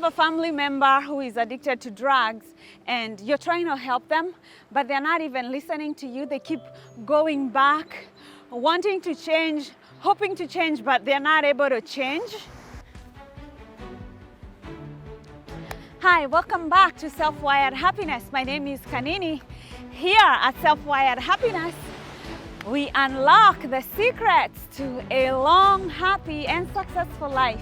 have a family member who is addicted to drugs and you're trying to help them, but they're not even listening to you. They keep going back, wanting to change, hoping to change, but they're not able to change. Hi, welcome back to Self-Wired Happiness. My name is Kanini. Here at Self-Wired Happiness, we unlock the secrets to a long, happy, and successful life.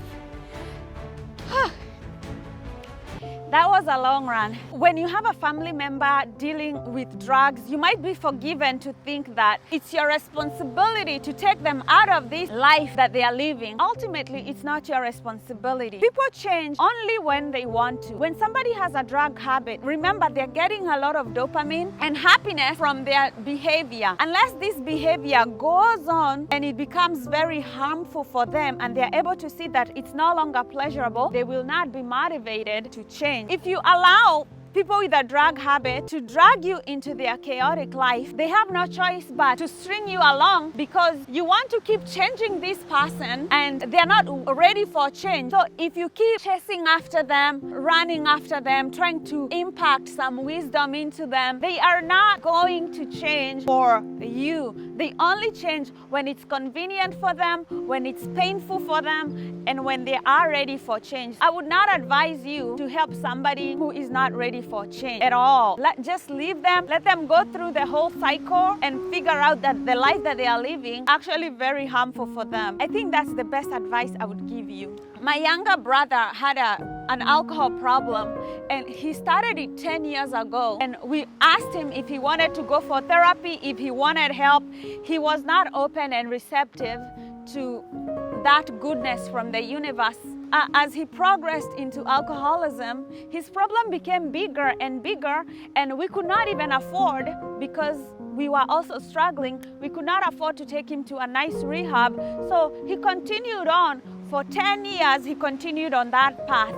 That was a long run. When you have a family member dealing with drugs, you might be forgiven to think that it's your responsibility to take them out of this life that they are living. Ultimately, it's not your responsibility. People change only when they want to. When somebody has a drug habit, remember they're getting a lot of dopamine and happiness from their behavior. Unless this behavior goes on and it becomes very harmful for them and they're able to see that it's no longer pleasurable, they will not be motivated to change. If you allow people with a drug habit to drag you into their chaotic life, they have no choice but to string you along because you want to keep changing this person and they're not ready for change. So if you keep chasing after them, running after them, trying to impact some wisdom into them, they are not going to change for you. They only change when it's convenient for them, when it's painful for them, and when they are ready for change. I would not advise you to help somebody who is not ready for change at all. Just leave them, let them go through the whole cycle and figure out that the life that they are living actually very harmful for them. I think that's the best advice I would give you. My younger brother had an alcohol problem and he started it 10 years ago, and we asked him if he wanted to go for therapy, if he wanted help. He was not open and receptive to that goodness from the universe. As he progressed into alcoholism, his problem became bigger and bigger, and we could not even afford, because we were also struggling, we could not afford to take him to a nice rehab. So he continued on. For 10 years, he continued on that path.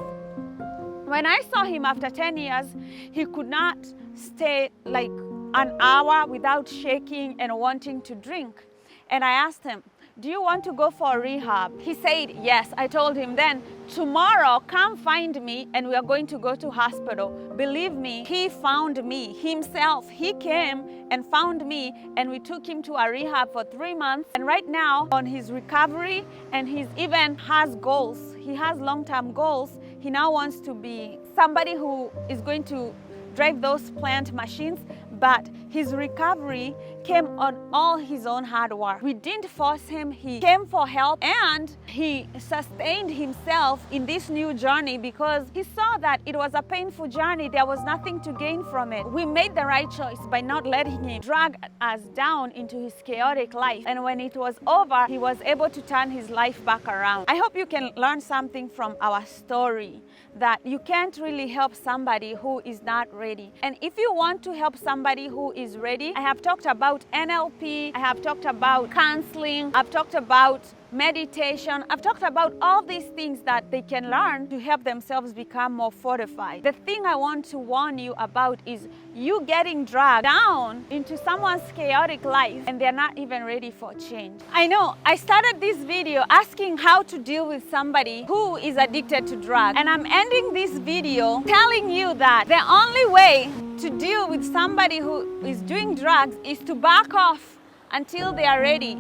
When I saw him after 10 years, he could not stay like an hour without shaking and wanting to drink. And I asked him, "Do you want to go for a rehab?" He said yes. I told him then, "Tomorrow, come find me and we are going to go to hospital." Believe me, he found me himself. He came and found me, and we took him to a rehab for 3 months. And right now, on his recovery, and he even has goals. He has long-term goals. He now wants to be somebody who is going to drive those plant machines. But his recovery came on all his own hard work. We didn't force him. He came for help, and he sustained himself in this new journey because he saw that it was a painful journey. There was nothing to gain from it. We made the right choice by not letting him drag us down into his chaotic life. And when it was over, he was able to turn his life back around. I hope you can learn something from our story, that you can't really help somebody who is not ready. And if you want to help somebody who is ready, I have talked about NLP, I have talked about counseling, I've talked about meditation. I've talked about all these things that they can learn to help themselves become more fortified. The thing I want to warn you about is you getting dragged down into someone's chaotic life and they're not even ready for change. I know I started this video asking how to deal with somebody who is addicted to drugs, and I'm ending this video telling you that the only way to deal with somebody who is doing drugs is to back off until they are ready.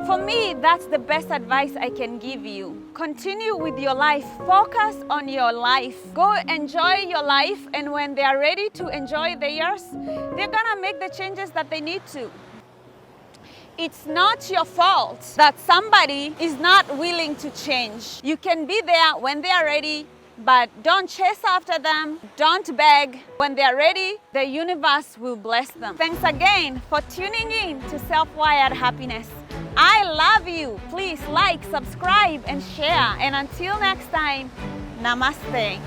For me, that's the best advice I can give you. Continue with your life. Focus on your life. Go enjoy your life, and when they are ready to enjoy theirs, they're gonna make the changes that they need to. It's not your fault that somebody is not willing to change. You can be there when they are ready, but don't chase after them, don't beg. When they're ready, the universe will bless them. Thanks again for tuning in to Self-Wired Happiness. I love you. Please like, subscribe, and share. And until next time, namaste.